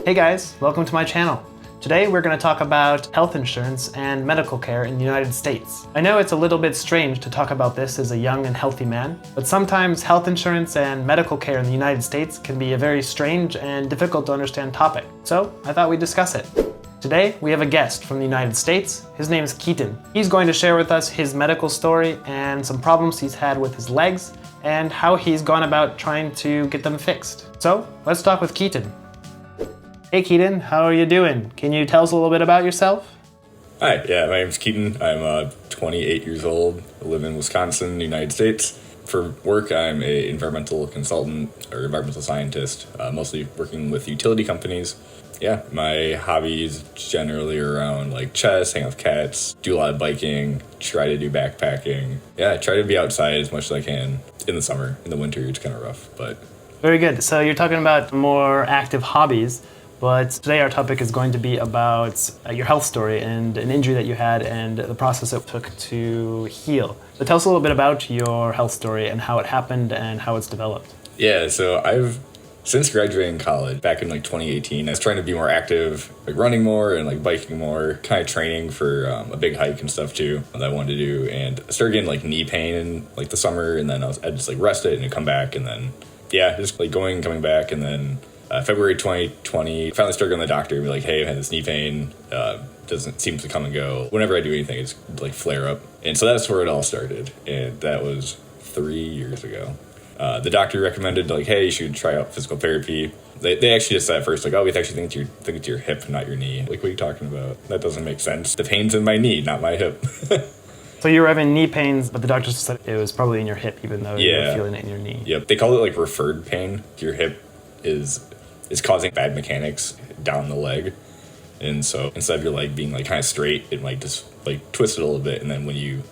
Hey guys, welcome to my channel. Today we're going to talk about health insurance and medical care in the United States. I know it's a little bit strange to talk about this as a young and healthy man, but sometimes health insurance and medical care in the United States can be a very strange and difficult to understand topic. So I thought we'd discuss it. Today we have a guest from the United States. His name is Keaton. He's going to share with us his medical story and some problems he's had with his legs and how he's gone about trying to get them fixed. So let's talk with Keaton. Hey Keaton, how are you doing? Can you tell us a little bit about yourself? Hi, my name's Keaton. I'm 28 years old. I live in Wisconsin, United States. For work, I'm an environmental consultant or environmental scientist, mostly working with utility companies. My hobbies generally around like chess, hang out with cats, do a lot of biking, try to do backpacking. I try to be outside as much as I can in the summer. In the winter, it's kind of rough, but... Very good. So you're talking about more active hobbies. But today our topic is going to be about your health story and an injury that you had and the process it took to heal. So tell us a little bit about your health story and how it happened and how it's developed. So I've, since graduating college back in 2018, I was trying to be more active, running more and biking more, kind of training for a big hike and stuff too that I wanted to do. And I started getting knee pain in the summer, and then I'd just rest it and it'd come back, and then just going, coming back, and then February 2020, finally started going to the doctor and be like, hey, I had this knee pain, doesn't seem to come and go. Whenever I do anything, it's flare up. And so that's where it all started. And that was 3 years ago. The doctor recommended hey, you should try out physical therapy. They actually just said at first, we actually think it's your hip, not your knee. What are you talking about? That doesn't make sense. The pain's in my knee, not my hip. So you were having knee pains, but the doctor said it was probably in your hip, even though you were feeling it in your knee. Yep. They call it referred pain. Your hip is causing bad mechanics down the leg, and so instead of your leg being kind of straight, it might just twist it a little bit, and then when you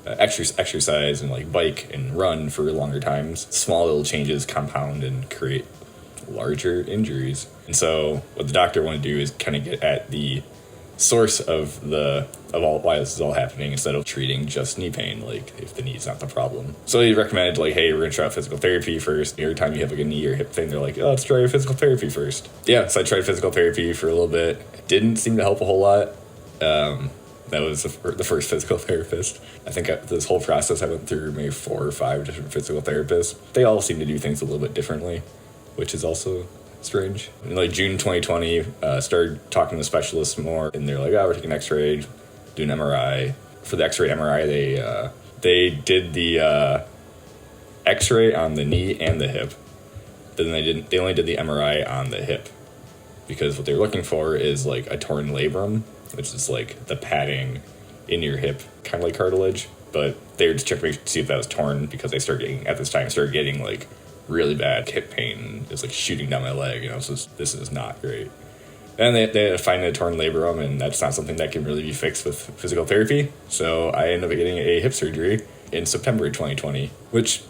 exercise and bike and run for longer times, small little changes compound and create larger injuries. And so what the doctor wanted to do is kind of get at the source of why this is all happening, instead of treating just knee pain, if the knee's not the problem. So he recommended hey, we're gonna try out physical therapy first. Every time you have a knee or hip thing, they're let's try physical therapy first. So I tried physical therapy for a little bit. It didn't seem to help a whole lot. That was the first physical therapist. I think this whole process I went through maybe 4 or 5 different physical therapists. They all seem to do things a little bit differently, which is also strange. In June 2020, started talking to specialists more, and they're we're taking an x-ray, do an MRI. For the x-ray MRI, they did the x-ray on the knee and the hip. Then they only did the MRI on the hip, because what they're looking for is a torn labrum, which is the padding in your hip, kind of like cartilage. But they were just checking to see if that was torn, because they started getting really bad hip pain. It's shooting down my leg, so this is not great. And they had to find a torn labrum, and that's not something that can really be fixed with physical therapy. So I ended up getting a hip surgery in September 2020, which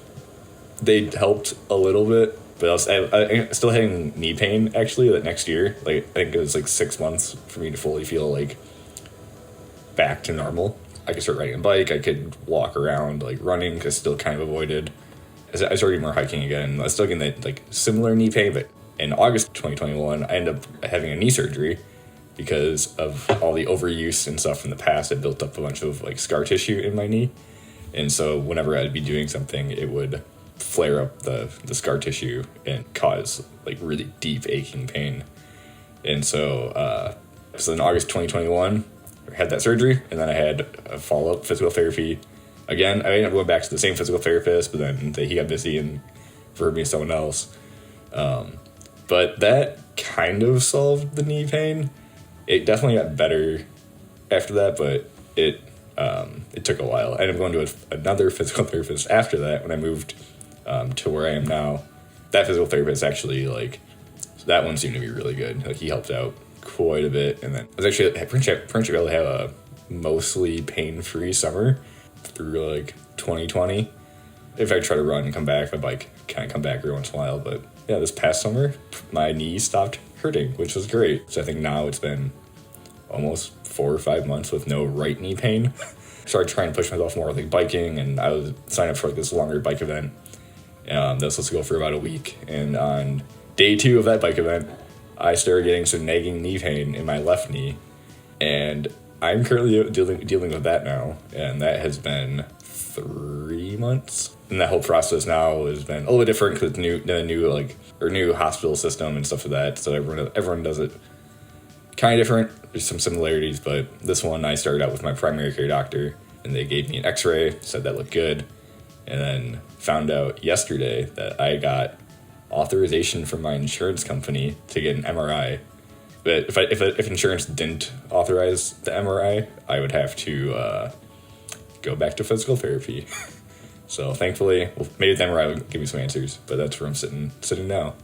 they helped a little bit, but I still having knee pain actually that next year. I think it was 6 months for me to fully feel back to normal. I could start riding a bike, I could walk around, running, because still kind of avoided. I started doing more hiking again. I was still getting that similar knee pain, but in August 2021, I ended up having a knee surgery because of all the overuse and stuff in the past. It built up a bunch of scar tissue in my knee, and so whenever I'd be doing something, it would flare up the scar tissue and cause really deep aching pain. And so in August 2021, I had that surgery, and then I had a follow-up physical therapy. Again, I ended up going back to the same physical therapist, but then he got busy and referred me to someone else. But that kind of solved the knee pain. It definitely got better after that, but it took a while. I ended up going to another physical therapist after that when I moved to where I am now. That physical therapist actually, that one seemed to be really good. He helped out quite a bit, and then I was actually pretty able to have a mostly pain-free summer through 2020. If I try to run and come back, my bike kind of come back every once in a while. But this past summer, my knee stopped hurting, which was great. So I think now it's been almost 4 or 5 months with no right knee pain. Started trying to push myself more with biking, and I was signed up for this longer bike event that was supposed to go for about a week. And on day 2 of that bike event, I started getting some nagging knee pain in my left knee, and I'm currently dealing with that now, and that has been 3 months. And that whole process now has been a little bit different because new hospital system and stuff like that. So everyone does it kind of different. There's some similarities, but this one I started out with my primary care doctor, and they gave me an X-ray, said that looked good, and then found out yesterday that I got authorization from my insurance company to get an MRI. But if insurance didn't authorize the MRI, I would have to go back to physical therapy. So thankfully, maybe the MRI would give me some answers, but that's where I'm sitting now.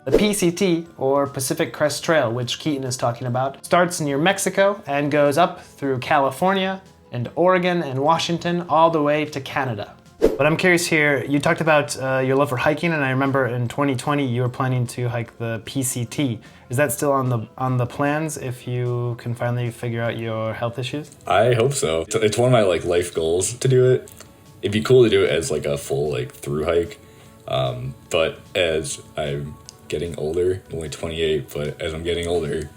The PCT, or Pacific Crest Trail, which Keaton is talking about, starts near Mexico and goes up through California and Oregon and Washington all the way to Canada. But I'm curious here, you talked about your love for hiking, and I remember in 2020 you were planning to hike the PCT. Is that still on the plans if you can finally figure out your health issues? I hope so. It's one of my life goals to do it. It'd be cool to do it as a full through hike. But as I'm getting older, I'm only 28, but as I'm getting older,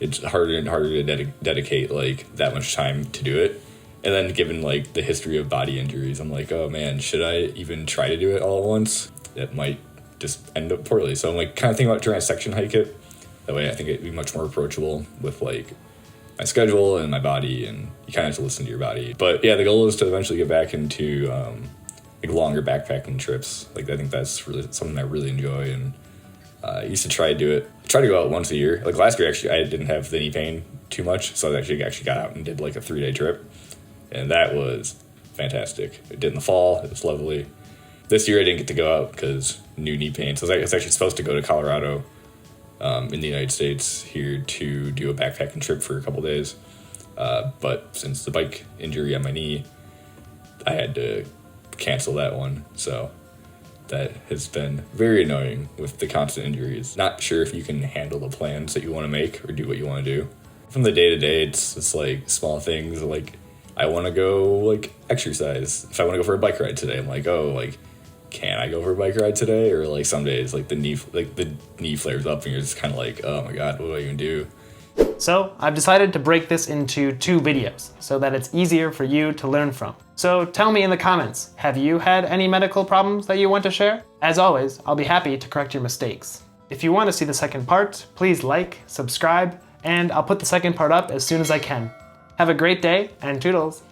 it's harder and harder to dedicate that much time to do it. And then given the history of body injuries, I'm like, oh man, should I even try to do it all at once? That might just end up poorly. So I'm kind of thinking about trying to section hike it. That way I think it'd be much more approachable with my schedule and my body, and you kind of have to listen to your body. But yeah, the goal is to eventually get back into longer backpacking trips. I think that's really something I really enjoy, and I used to try to go out once a year. Last year, actually, I didn't have the knee pain too much, so I actually got out and did a 3-day trip. And that was fantastic. I did in the fall. It was lovely. This year I didn't get to go out because new knee pain. So I was actually supposed to go to Colorado in the United States here to do a backpacking trip for a couple days. But since the bike injury on my knee, I had to cancel that one. So that has been very annoying with the constant injuries. Not sure if you can handle the plans that you want to make or do what you want to do. From the day to day, it's small things I want to go exercise. If I want to go for a bike ride today, I'm can I go for a bike ride today? Or some days the knee flares up and you're just kind of oh my god, what do I even do? So I've decided to break this into 2 videos so that it's easier for you to learn from. So tell me in the comments, have you had any medical problems that you want to share? As always, I'll be happy to correct your mistakes. If you want to see the second part, please subscribe, and I'll put the second part up as soon as I can. Have a great day, and toodles!